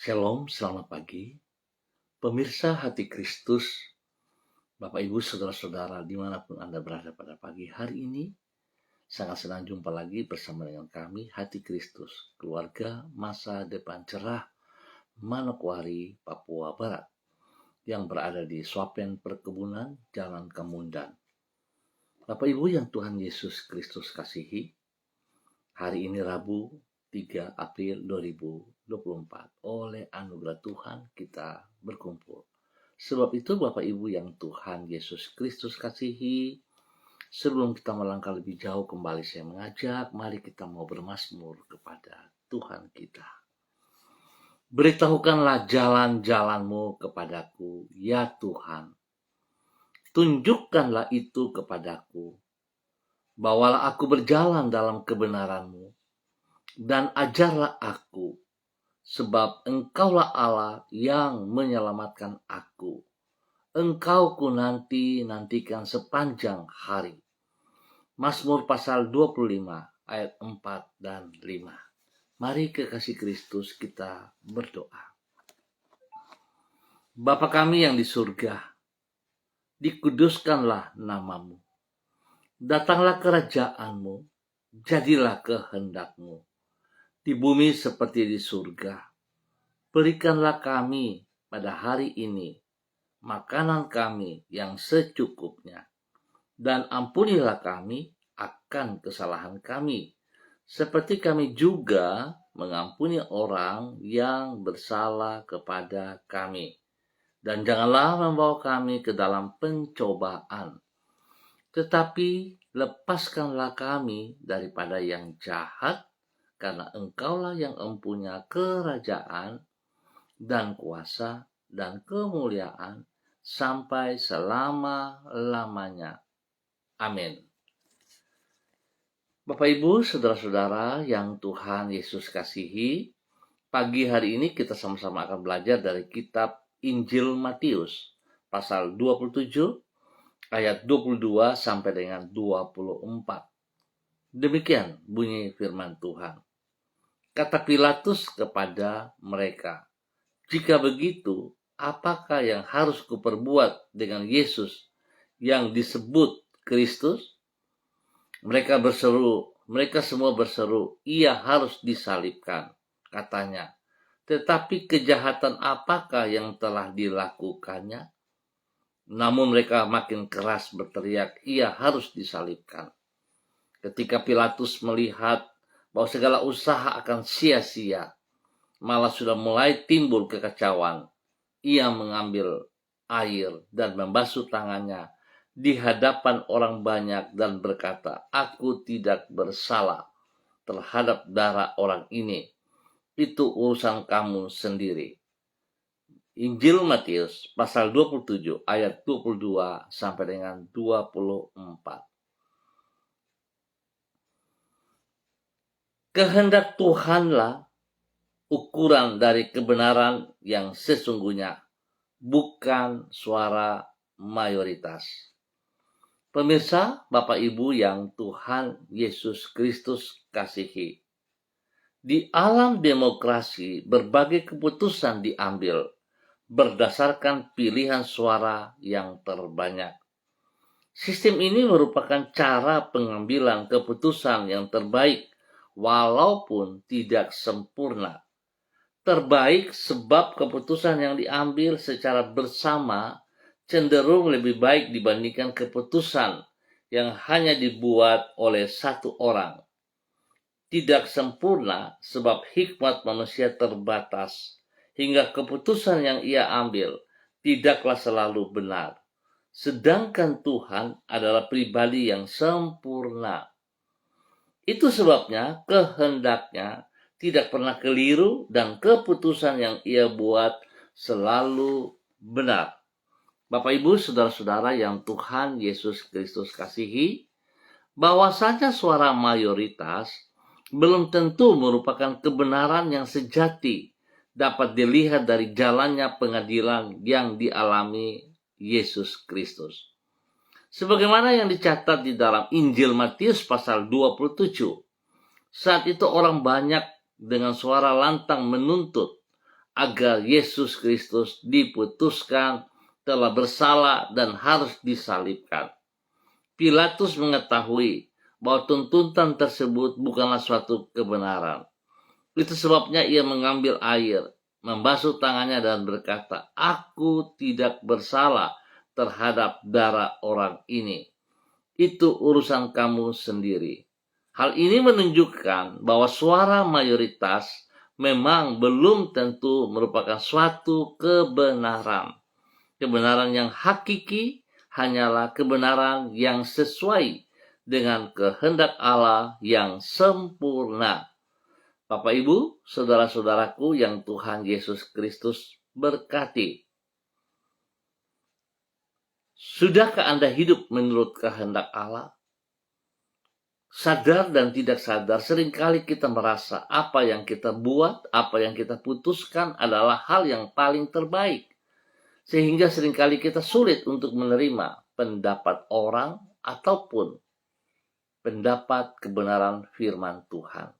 Shalom, selamat pagi. Pemirsa Hati Kristus, Bapak Ibu, Saudara-saudara dimanapun Anda berada pada pagi hari ini, sangat senang jumpa lagi bersama dengan kami, Hati Kristus, keluarga masa depan cerah, Manokwari, Papua Barat, yang berada di Swapen Perkebunan, Jalan Kemundan. Bapak Ibu yang Tuhan Yesus Kristus kasihi, hari ini Rabu 3 April 2024, oleh anugerah Tuhan kita berkumpul. Sebab itu Bapak Ibu yang Tuhan Yesus Kristus kasihi, sebelum kita melangkah lebih jauh kembali saya mengajak, mari kita mau bermazmur kepada Tuhan kita. Beritahukanlah jalan-jalanmu kepadaku, ya Tuhan. Tunjukkanlah itu kepadaku. Bawalah aku berjalan dalam kebenaran-Mu, dan ajarlah aku, sebab Engkaulah Allah yang menyelamatkan aku. Engkau ku nantikan sepanjang hari. Mazmur pasal 25 ayat 4 dan 5. Mari kekasih Kristus kita berdoa. Bapa kami yang di surga, dikuduskanlah nama-Mu. Datanglah kerajaan-Mu, jadilah kehendak-Mu, di bumi seperti di surga. Berikanlah kami pada hari ini makanan kami yang secukupnya, dan ampunilah kami akan kesalahan kami, seperti kami juga mengampuni orang yang bersalah kepada kami. Dan janganlah membawa kami ke dalam pencobaan, tetapi lepaskanlah kami daripada yang jahat, karena Engkaulah yang empunya kerajaan dan kuasa dan kemuliaan sampai selama-lamanya. Amin. Bapak Ibu, saudara-saudara yang Tuhan Yesus kasihi, pagi hari ini kita sama-sama akan belajar dari kitab Injil Matius, pasal 27, ayat 22 sampai dengan 24. Demikian bunyi firman Tuhan. Kata Pilatus kepada mereka, "Jika begitu, apakah yang harus kuperbuat dengan Yesus yang disebut Kristus?" Mereka semua berseru, "Ia harus disalibkan," katanya. "Tetapi kejahatan apakah yang telah dilakukannya?" Namun mereka makin keras berteriak, "Ia harus disalibkan." Ketika Pilatus melihat bahwa segala usaha akan sia-sia, malah sudah mulai timbul kekacauan, ia mengambil air dan membasuh tangannya di hadapan orang banyak dan berkata, "Aku tidak bersalah terhadap darah orang ini. Itu urusan kamu sendiri." Injil Matius pasal 27 ayat 22 sampai dengan 24. Kehendak Tuhanlah ukuran dari kebenaran yang sesungguhnya, bukan suara mayoritas. Pemirsa, Bapak Ibu yang Tuhan Yesus Kristus kasihi, di alam demokrasi berbagai keputusan diambil berdasarkan pilihan suara yang terbanyak. Sistem ini merupakan cara pengambilan keputusan yang terbaik walaupun tidak sempurna. Terbaik sebab keputusan yang diambil secara bersama cenderung lebih baik dibandingkan keputusan yang hanya dibuat oleh satu orang. Tidak sempurna sebab hikmat manusia terbatas, hingga keputusan yang ia ambil tidaklah selalu benar. Sedangkan Tuhan adalah pribadi yang sempurna. Itu sebabnya kehendaknya tidak pernah keliru dan keputusan yang ia buat selalu benar. Bapak Ibu, saudara-saudara yang Tuhan Yesus Kristus kasihi, bahwasanya suara mayoritas belum tentu merupakan kebenaran yang sejati dapat dilihat dari jalannya pengadilan yang dialami Yesus Kristus. Sebagaimana yang dicatat di dalam Injil Matius pasal 27, saat itu orang banyak dengan suara lantang menuntut agar Yesus Kristus diputuskan telah bersalah dan harus disalibkan. Pilatus mengetahui bahwa tuntutan tersebut bukanlah suatu kebenaran. Itu sebabnya ia mengambil air, membasuh tangannya dan berkata, "Aku tidak bersalah terhadap darah orang ini. Itu urusan kamu sendiri." Hal ini menunjukkan bahwa suara mayoritas memang belum tentu merupakan suatu kebenaran. Kebenaran yang hakiki hanyalah kebenaran yang sesuai dengan kehendak Allah yang sempurna. Bapak Ibu, saudara-saudaraku yang Tuhan Yesus Kristus berkati. Sudahkah Anda hidup menurut kehendak Allah? Sadar dan tidak sadar, seringkali kita merasa apa yang kita buat, apa yang kita putuskan adalah hal yang paling terbaik. Sehingga seringkali kita sulit untuk menerima pendapat orang ataupun pendapat kebenaran firman Tuhan.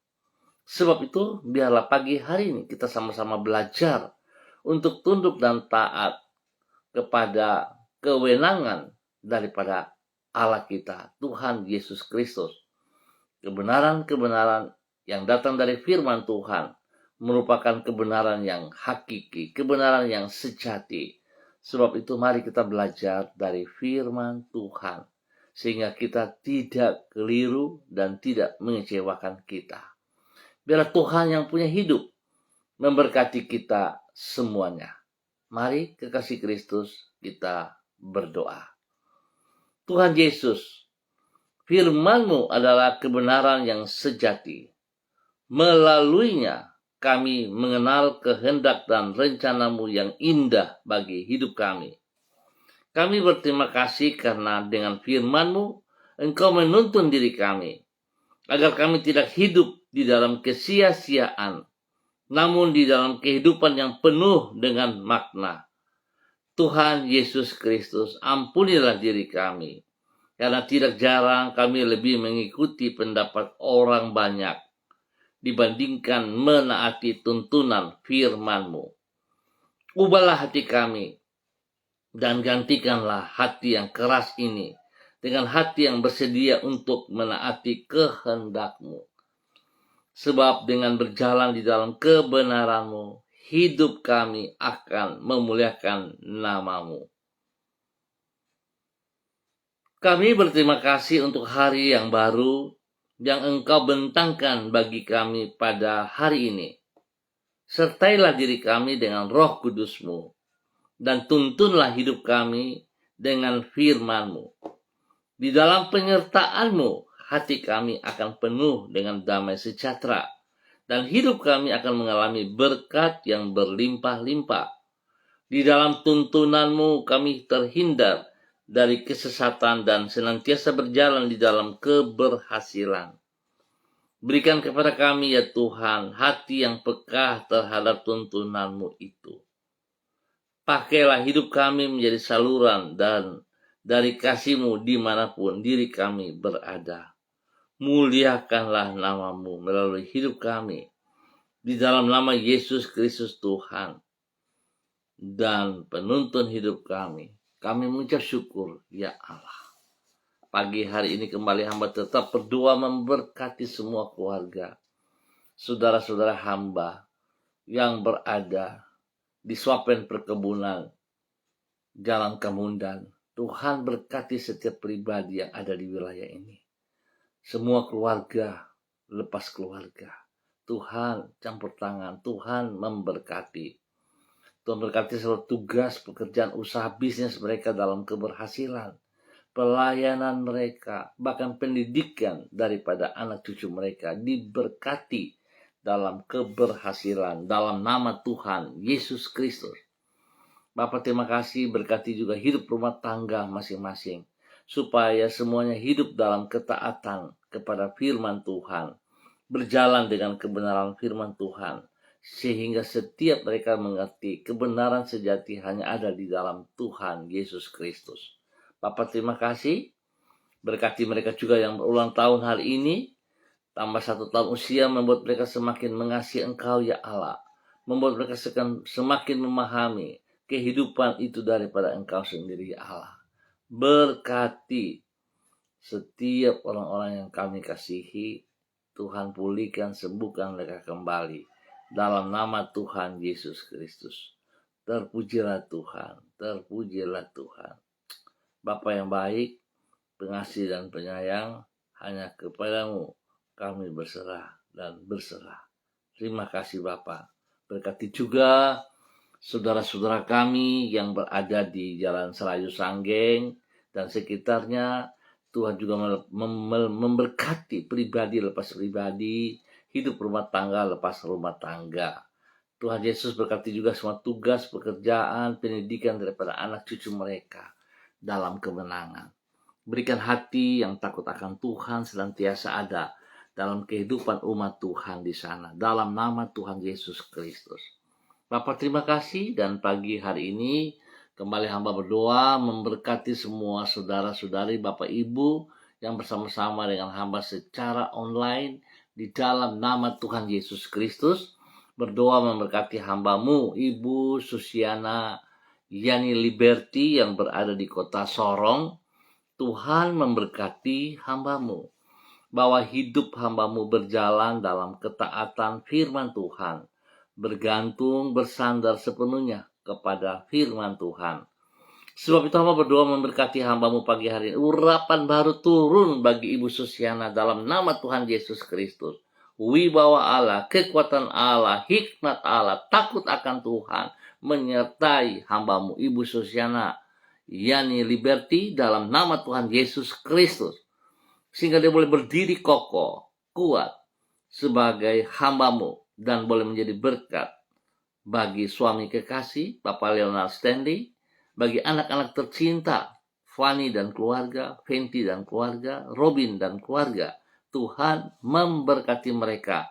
Sebab itu, biarlah pagi hari ini kita sama-sama belajar untuk tunduk dan taat kepada kewenangan daripada Allah kita, Tuhan Yesus Kristus. Kebenaran-kebenaran yang datang dari firman Tuhan merupakan kebenaran yang hakiki, kebenaran yang sejati. Sebab itu mari kita belajar dari firman Tuhan, sehingga kita tidak keliru dan tidak mengecewakan kita. Biarlah Tuhan yang punya hidup memberkati kita semuanya. Mari kekasih Kristus kita berdoa. Tuhan Yesus, firman-Mu adalah kebenaran yang sejati. Melaluinya kami mengenal kehendak dan rencana-Mu yang indah bagi hidup kami. Kami berterima kasih karena dengan firman-Mu Engkau menuntun diri kami, agar kami tidak hidup di dalam kesia-siaan, namun di dalam kehidupan yang penuh dengan makna. Tuhan Yesus Kristus, ampunilah diri kami, karena tidak jarang kami lebih mengikuti pendapat orang banyak dibandingkan menaati tuntunan firman-Mu. Ubahlah hati kami dan gantikanlah hati yang keras ini dengan hati yang bersedia untuk menaati kehendak-Mu. Sebab dengan berjalan di dalam kebenaran-Mu, hidup kami akan memuliakan nama-Mu. Kami berterima kasih untuk hari yang baru yang Engkau bentangkan bagi kami pada hari ini. Sertailah diri kami dengan Roh Kudus-Mu, dan tuntunlah hidup kami dengan firman-Mu. Di dalam penyertaan-Mu, hati kami akan penuh dengan damai sejahtera, dan hidup kami akan mengalami berkat yang berlimpah-limpah. Di dalam tuntunan-Mu kami terhindar dari kesesatan dan senantiasa berjalan di dalam keberhasilan. Berikan kepada kami ya Tuhan hati yang peka terhadap tuntunan-Mu itu. Pakailah hidup kami menjadi saluran dan dari kasih-Mu dimanapun diri kami berada. Muliakanlah nama-Mu melalui hidup kami. Di dalam nama Yesus Kristus Tuhan dan penuntun hidup kami. Kami mengucap syukur, ya Allah. Pagi hari ini kembali hamba tetap berdoa memberkati semua keluarga, saudara-saudara hamba yang berada di Swapen Perkebunan, Jalan Kemundan. Tuhan berkati setiap pribadi yang ada di wilayah ini. Semua keluarga, lepas keluarga. Tuhan campur tangan, Tuhan memberkati. Tuhan berkati seluruh tugas, pekerjaan, usaha, bisnis mereka dalam keberhasilan. Pelayanan mereka, bahkan pendidikan daripada anak cucu mereka diberkati dalam keberhasilan. Dalam nama Tuhan Yesus Kristus. Bapak terima kasih, berkati juga hidup rumah tangga masing-masing. Supaya semuanya hidup dalam ketaatan kepada firman Tuhan. Berjalan dengan kebenaran firman Tuhan. Sehingga setiap mereka mengerti kebenaran sejati hanya ada di dalam Tuhan Yesus Kristus. Bapak terima kasih. Berkati mereka juga yang berulang tahun hari ini. Tambah 1 tahun usia membuat mereka semakin mengasihi Engkau ya Allah. membuat mereka semakin memahami kehidupan itu daripada Engkau sendiri, ya Allah. Berkati setiap orang-orang yang kami kasihi, Tuhan pulihkan, sembuhkan mereka kembali. Dalam nama Tuhan Yesus Kristus. Terpujilah Tuhan, terpujilah Tuhan. Bapa yang baik, pengasih dan penyayang, hanya kepadamu kami berserah dan berserah. Terima kasih Bapa. Berkati juga saudara-saudara kami yang berada di Jalan Serayu Sanggeng dan sekitarnya. Tuhan juga memberkati pribadi lepas pribadi, hidup rumah tangga lepas rumah tangga. Tuhan Yesus berkati juga semua tugas, pekerjaan, pendidikan daripada anak cucu mereka dalam kemenangan. Berikan hati yang takut akan Tuhan senantiasa ada dalam kehidupan umat Tuhan di sana. Dalam nama Tuhan Yesus Kristus. Bapak terima kasih, dan pagi hari ini kembali hamba berdoa memberkati semua saudara-saudari, Bapak Ibu yang bersama-sama dengan hamba secara online di dalam nama Tuhan Yesus Kristus. Berdoa memberkati hambamu, Ibu Susiana Yani Liberty yang berada di kota Sorong. Tuhan memberkati hambamu, bahwa hidup hambamu berjalan dalam ketaatan firman Tuhan, bergantung, bersandar sepenuhnya kepada firman Tuhan. Sebab itu hamba berdoa memberkati hambamu pagi hari ini. Urapan baru turun bagi Ibu Susiana dalam nama Tuhan Yesus Kristus. Wibawa Allah, kekuatan Allah, hikmat Allah, takut akan Tuhan menyertai hambamu Ibu Susiana Yani Liberty dalam nama Tuhan Yesus Kristus. Sehingga dia boleh berdiri kokoh, kuat sebagai hambamu dan boleh menjadi berkat bagi suami kekasih Bapak Leonard Stanley, bagi anak-anak tercinta Fanny dan keluarga, Fenty dan keluarga, Robin dan keluarga. Tuhan memberkati mereka.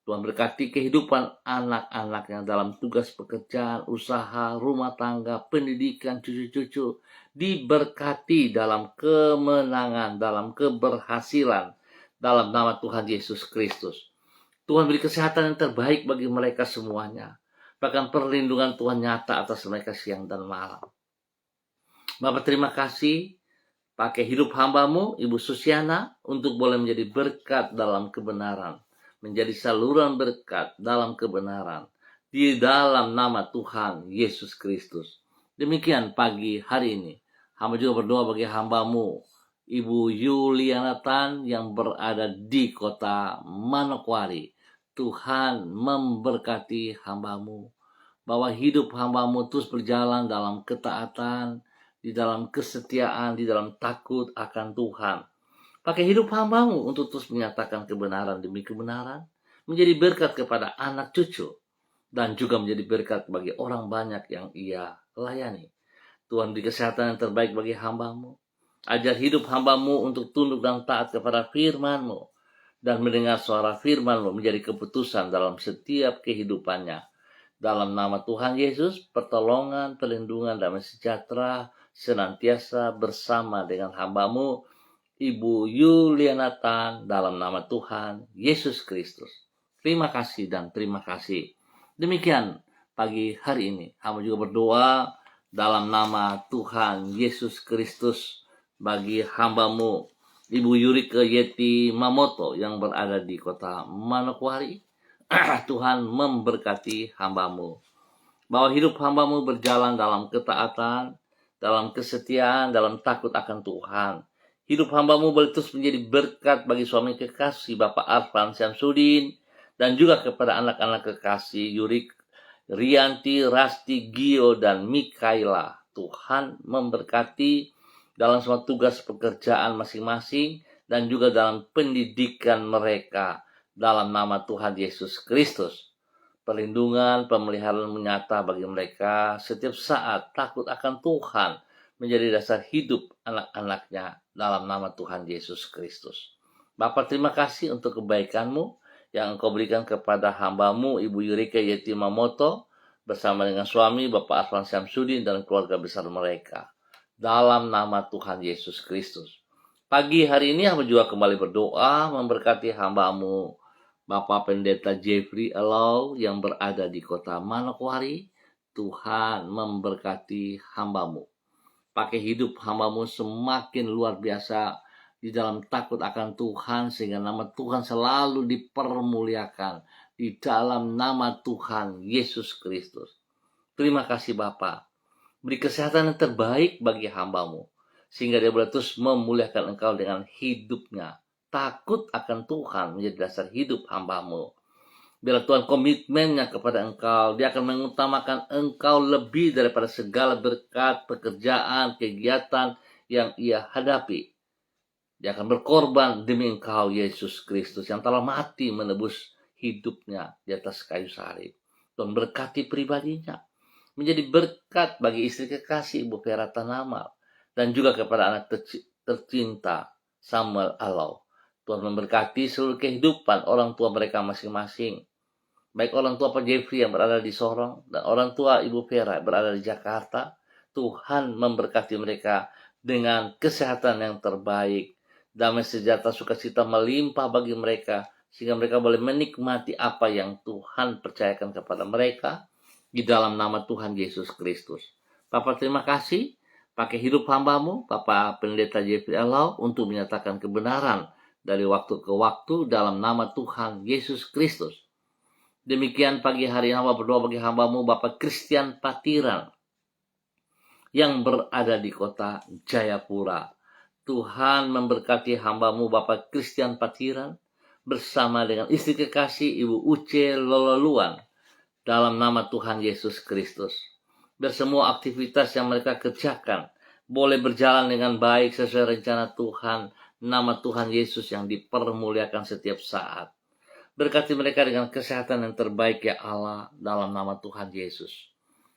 Tuhan berkati kehidupan anak-anaknya dalam tugas pekerjaan, usaha, rumah tangga, pendidikan, cucu-cucu. Diberkati dalam kemenangan, dalam keberhasilan, dalam nama Tuhan Yesus Kristus. Tuhan beri kesehatan yang terbaik bagi mereka semuanya. Bahkan perlindungan Tuhan nyata atas mereka siang dan malam. Bapak terima kasih, pakai hidup hambamu, Ibu Susiana, untuk boleh menjadi berkat dalam kebenaran. Menjadi saluran berkat dalam kebenaran. Di dalam nama Tuhan Yesus Kristus. Demikian pagi hari ini. Hamba juga berdoa bagi hambamu, Ibu Yuliana Tan yang berada di kota Manokwari. Tuhan memberkati hambamu, bahwa hidup hambamu terus berjalan dalam ketaatan, di dalam kesetiaan, di dalam takut akan Tuhan. Pakai hidup hambamu untuk terus menyatakan kebenaran demi kebenaran, menjadi berkat kepada anak cucu, dan juga menjadi berkat bagi orang banyak yang ia layani. Tuhan beri kesehatan yang terbaik bagi hambamu. Ajar hidup hambamu untuk tunduk dan taat kepada firman-Mu, dan mendengar suara firman-Mu menjadi keputusan dalam setiap kehidupannya. Dalam nama Tuhan Yesus, pertolongan, perlindungan, damai sejahtera senantiasa bersama dengan hambamu, Ibu Yuliana Tan, dalam nama Tuhan Yesus Kristus. Terima kasih dan terima kasih. Demikian pagi hari ini, hamba juga berdoa dalam nama Tuhan Yesus Kristus bagi hambamu, Ibu Yurike Yeti Mamoto yang berada di kota Manokwari. Tuhan memberkati hambamu, bahwa hidup hambamu berjalan dalam ketaatan, dalam kesetiaan, dalam takut akan Tuhan. Hidup hambamu boleh terus menjadi berkat bagi suami kekasih Bapak Arfan Syamsuddin, dan juga kepada anak-anak kekasih Yurik, Rianti, Rasti, Gio, dan Mikaela. Tuhan memberkati dalam semua tugas pekerjaan masing-masing, dan juga dalam pendidikan mereka. Dalam nama Tuhan Yesus Kristus. Perlindungan, pemeliharaan menyata bagi mereka setiap saat. Takut akan Tuhan menjadi dasar hidup anak-anaknya dalam nama Tuhan Yesus Kristus. Bapa terima kasih untuk kebaikan-Mu yang Engkau berikan kepada hamba-Mu Ibu Yurike Yeti Mamoto bersama dengan suami Bapak Arfan Syamsuddin dan keluarga besar mereka. Dalam nama Tuhan Yesus Kristus. Pagi hari ini hamba juga kembali berdoa memberkati hamba-Mu Bapak Pendeta Jeffrey Elau yang berada di kota Manokwari, Tuhan memberkati hamba-Mu. Pakai hidup hamba-Mu semakin luar biasa di dalam takut akan Tuhan, sehingga nama Tuhan selalu dipermuliakan di dalam nama Tuhan Yesus Kristus. Terima kasih Bapa. Beri kesehatan yang terbaik bagi hamba-Mu, sehingga dia boleh terus memuliakan Engkau dengan hidupnya. Takut akan Tuhan menjadi dasar hidup hamba-Mu. Bila Tuhan komitmennya kepada Engkau, dia akan mengutamakan Engkau lebih daripada segala berkat, pekerjaan, kegiatan yang ia hadapi. Dia akan berkorban demi Engkau, Yesus Kristus, yang telah mati menebus hidupnya di atas kayu salib. Tuhan berkati pribadinya, menjadi berkat bagi istri kekasih Ibu Vera Tanamal, dan juga kepada anak tercinta Samuel Alau. Tuhan memberkati seluruh kehidupan orang tua mereka masing-masing, baik orang tua Pak Jeffrey yang berada di Sorong dan orang tua Ibu Vera yang berada di Jakarta. Tuhan memberkati mereka dengan kesehatan yang terbaik, damai sejahtera sukacita melimpah bagi mereka, sehingga mereka boleh menikmati apa yang Tuhan percayakan kepada mereka di dalam nama Tuhan Yesus Kristus. Bapak terima kasih, pakai hidup hamba-Mu, Bapak Pendeta Jeffrey Elau, untuk menyatakan kebenaran dari waktu ke waktu dalam nama Tuhan Yesus Kristus. Demikian pagi hari hamba berdoa bagi hamba-Mu, Bapak Christian Patiran, yang berada di kota Jayapura. Tuhan memberkati hamba-Mu, Bapak Christian Patiran, bersama dengan istri kekasih Ibu Uce Lololuan, dalam nama Tuhan Yesus Kristus. Biar semua aktivitas yang mereka kerjakan boleh berjalan dengan baik sesuai rencana Tuhan. Nama Tuhan Yesus yang dipermuliakan setiap saat. Berkati mereka dengan kesehatan yang terbaik ya Allah, dalam nama Tuhan Yesus,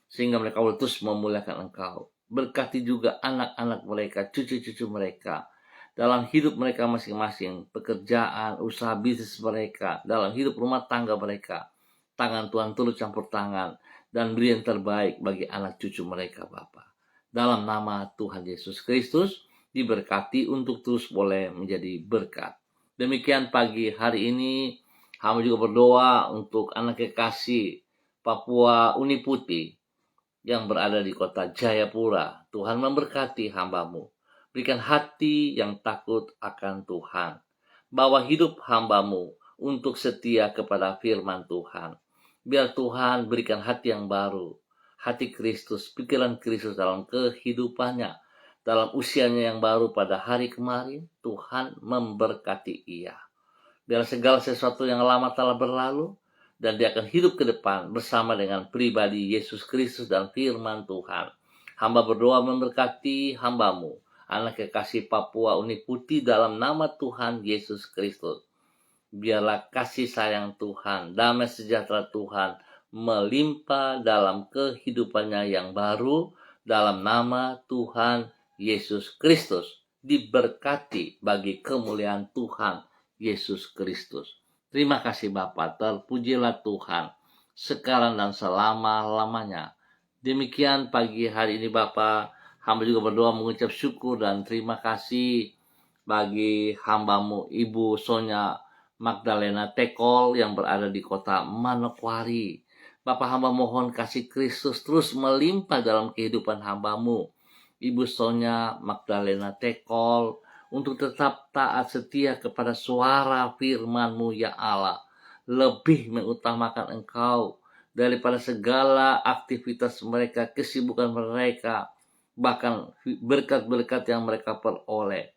sehingga mereka boleh terus memuliakan Engkau. Berkati juga anak-anak mereka, cucu-cucu mereka, dalam hidup mereka masing-masing, pekerjaan, usaha bisnis mereka, dalam hidup rumah tangga mereka. Tangan Tuhan turut campur tangan dan beri yang terbaik bagi anak cucu mereka Bapa. Dalam nama Tuhan Yesus Kristus, diberkati untuk terus boleh menjadi berkat. Demikian pagi hari ini, hamba juga berdoa untuk anak kekasih Papua Uni Putih yang berada di kota Jayapura. Tuhan memberkati hamba-Mu. Berikan hati yang takut akan Tuhan. Bawa hidup hamba-Mu untuk setia kepada firman Tuhan. Biar Tuhan berikan hati yang baru, hati Kristus, pikiran Kristus dalam kehidupannya, dalam usianya yang baru pada hari kemarin. Tuhan memberkati ia. Biar segala sesuatu yang lama telah berlalu, dan dia akan hidup ke depan bersama dengan pribadi Yesus Kristus dan firman Tuhan. Hamba berdoa memberkati hamba-Mu, anak kekasih Papua Uni Putih, dalam nama Tuhan Yesus Kristus. Biarlah kasih sayang Tuhan, damai sejahtera Tuhan melimpah dalam kehidupannya yang baru, dalam nama Tuhan Yesus Kristus. Diberkati bagi kemuliaan Tuhan Yesus Kristus. Terima kasih Bapa, terpujilah Tuhan sekarang dan selama-lamanya. Demikian pagi hari ini Bapa, hamba juga berdoa mengucap syukur dan terima kasih bagi hamba-Mu Ibu Sonya Magdalena Tekol yang berada di kota Manokwari. Bapak, hamba mohon kasih Kristus terus melimpah dalam kehidupan hamba-Mu Ibu Sonya Magdalena Tekol, untuk tetap taat setia kepada suara firman-Mu ya Allah, lebih mengutamakan Engkau daripada segala aktivitas mereka, kesibukan mereka, bahkan berkat-berkat yang mereka peroleh.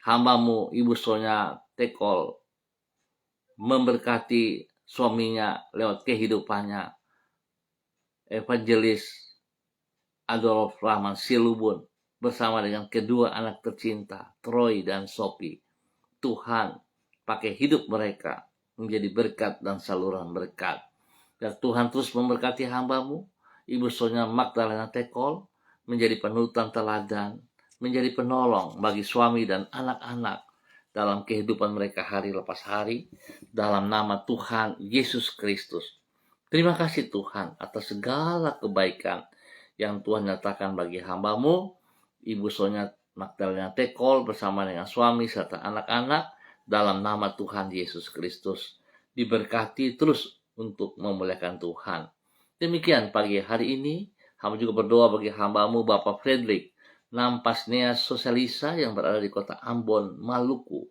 Hamba-Mu Ibu Sonya Tekol memberkati suaminya lewat kehidupannya, Evangelis Adolf Rahman Silubun, bersama dengan kedua anak tercinta, Troy dan Sophie. Tuhan pakai hidup mereka menjadi berkat dan saluran berkat. Dan Tuhan terus memberkati hamba-Mu Ibu Sonya Magdalena Tekol, menjadi panutan teladan, menjadi penolong bagi suami dan anak-anak dalam kehidupan mereka hari lepas hari, dalam nama Tuhan Yesus Kristus. Terima kasih Tuhan atas segala kebaikan yang Tuhan nyatakan bagi hamba-Mu Ibu Sonya Magdalena Tekol bersama dengan suami serta anak-anak, dalam nama Tuhan Yesus Kristus. diberkati terus untuk memuliakan Tuhan. Demikian pagi hari ini, hamba juga berdoa bagi hamba-Mu Bapak Frederick Nampasnea Sosalisa yang berada di kota Ambon, Maluku.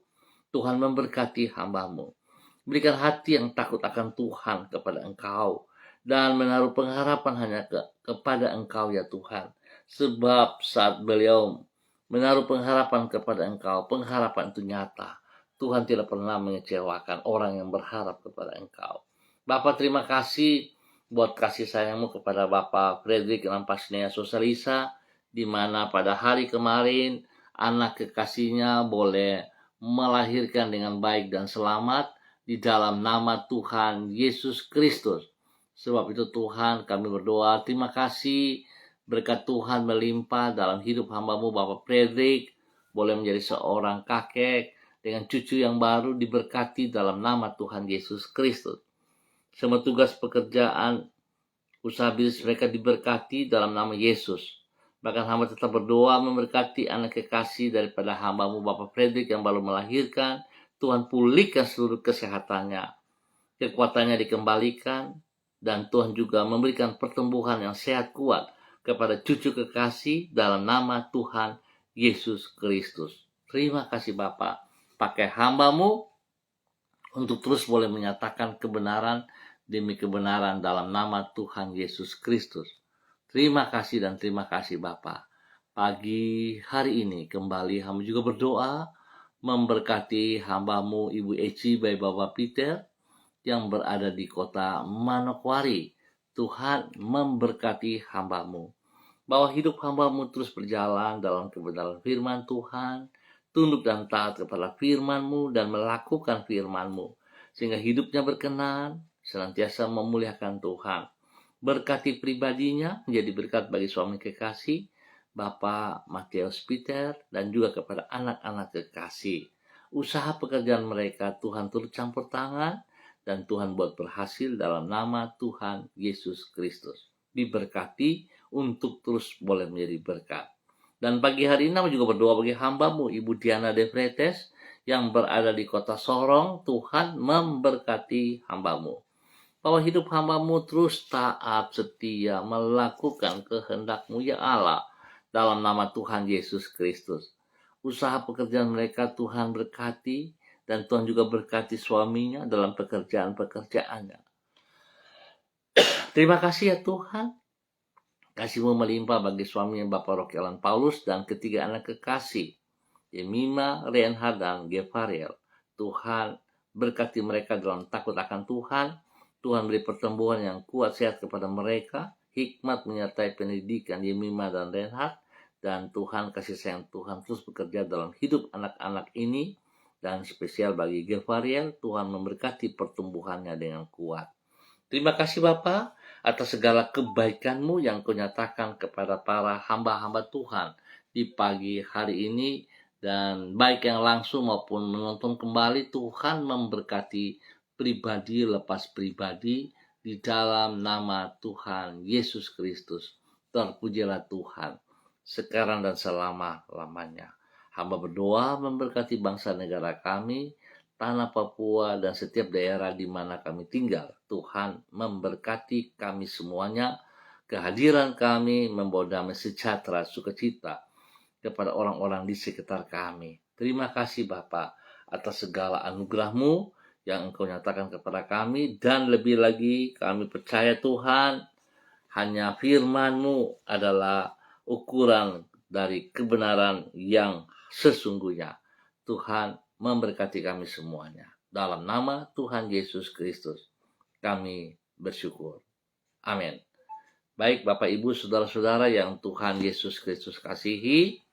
Tuhan memberkati hamba-Mu. Berikan hati yang takut akan Tuhan kepada Engkau dan menaruh pengharapan hanya kepada Engkau ya Tuhan. Sebab saat beliau menaruh pengharapan kepada Engkau, pengharapan itu nyata. Tuhan tidak pernah mengecewakan orang yang berharap kepada Engkau. Bapak terima kasih buat kasih sayang-Mu kepada Bapak Frederick Nampasnea Sosalisa, di mana pada hari kemarin anak kekasihnya boleh melahirkan dengan baik dan selamat di dalam nama Tuhan Yesus Kristus. Sebab itu Tuhan, kami berdoa, terima kasih berkat Tuhan melimpah dalam hidup hamba-Mu Bapak Frederick, boleh menjadi seorang kakek dengan cucu yang baru diberkati dalam nama Tuhan Yesus Kristus. Semua tugas pekerjaan usaha bisnis mereka diberkati dalam nama Yesus. Bahkan hamba tetap berdoa memberkati anak kekasih daripada hamba-Mu Bapak Frederick yang baru melahirkan. Tuhan pulihkan seluruh kesehatannya, kekuatannya dikembalikan, dan Tuhan juga memberikan pertumbuhan yang sehat kuat kepada cucu kekasih dalam nama Tuhan Yesus Kristus. Terima kasih Bapak, pakai hamba-Mu untuk terus boleh menyatakan kebenaran demi kebenaran dalam nama Tuhan Yesus Kristus. Terima kasih dan terima kasih Bapa. Pagi hari ini kembali hamba juga berdoa memberkati hamba-Mu Ibu Eci by Bapak Peter yang berada di kota Manokwari. Tuhan memberkati hamba-Mu. Bahwa hidup hamba-Mu terus berjalan dalam kebenaran firman Tuhan, tunduk dan taat kepada firman-Mu dan melakukan firman-Mu, sehingga hidupnya berkenan, senantiasa memuliakan Tuhan. Berkati pribadinya menjadi berkat bagi suami kekasih, Bapak Matius Peter, dan juga kepada anak-anak kekasih. Usaha pekerjaan mereka Tuhan turut campur tangan, dan Tuhan buat berhasil dalam nama Tuhan Yesus Kristus. Diberkati untuk terus boleh menjadi berkat. Dan pagi hari ini aku juga berdoa bagi hamba-Mu Ibu Diana De Fretes yang berada di kota Sorong. Tuhan memberkati hamba-Mu. Bahwa hidup hamba-Mu terus taat, setia, melakukan kehendak-Mu ya Allah, dalam nama Tuhan Yesus Kristus. Usaha pekerjaan mereka Tuhan berkati, dan Tuhan juga berkati suaminya dalam pekerjaan-pekerjaannya. Terima kasih ya Tuhan. Kasih-Mu melimpah bagi suaminya Bapak Rocky Alan Paulus dan ketiga anak kekasih, Yemima, Reinhard, dan Gefariel. Tuhan berkati mereka dalam takut akan Tuhan. Tuhan beri pertumbuhan yang kuat sehat kepada mereka, hikmat menyertai pendidikan Yemima dan Reinhard, dan Tuhan kasih sayang Tuhan terus bekerja dalam hidup anak-anak ini, dan spesial bagi Gefariel, Tuhan memberkati pertumbuhannya dengan kuat. Terima kasih Bapa atas segala kebaikan-Mu yang Kau nyatakan kepada para hamba-hamba Tuhan di pagi hari ini, dan baik yang langsung maupun menonton kembali, Tuhan memberkati pribadi lepas pribadi di dalam nama Tuhan Yesus Kristus. Terpujilah Tuhan sekarang dan selama-lamanya. Hamba berdoa memberkati bangsa negara kami, tanah Papua, dan setiap daerah di mana kami tinggal. Tuhan memberkati kami semuanya. Kehadiran kami membawa damai sejahtera, sukacita kepada orang-orang di sekitar kami. Terima kasih Bapa atas segala anugerah-Mu yang Engkau nyatakan kepada kami, dan lebih lagi kami percaya Tuhan, hanya firman-Mu adalah ukuran dari kebenaran yang sesungguhnya. Tuhan memberkati kami semuanya. Dalam nama Tuhan Yesus Kristus kami bersyukur. Amin. Baik Bapak Ibu Saudara-saudara yang Tuhan Yesus Kristus kasihi,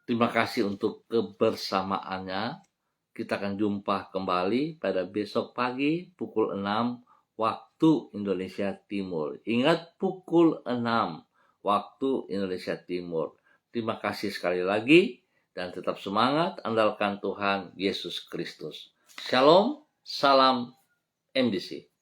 terima kasih untuk kebersamaannya. Kita akan jumpa kembali pada besok pagi pukul 6 waktu Indonesia Timur. Ingat, pukul 6 waktu Indonesia Timur. Terima kasih sekali lagi, dan tetap semangat, andalkan Tuhan Yesus Kristus. Shalom, salam MDC.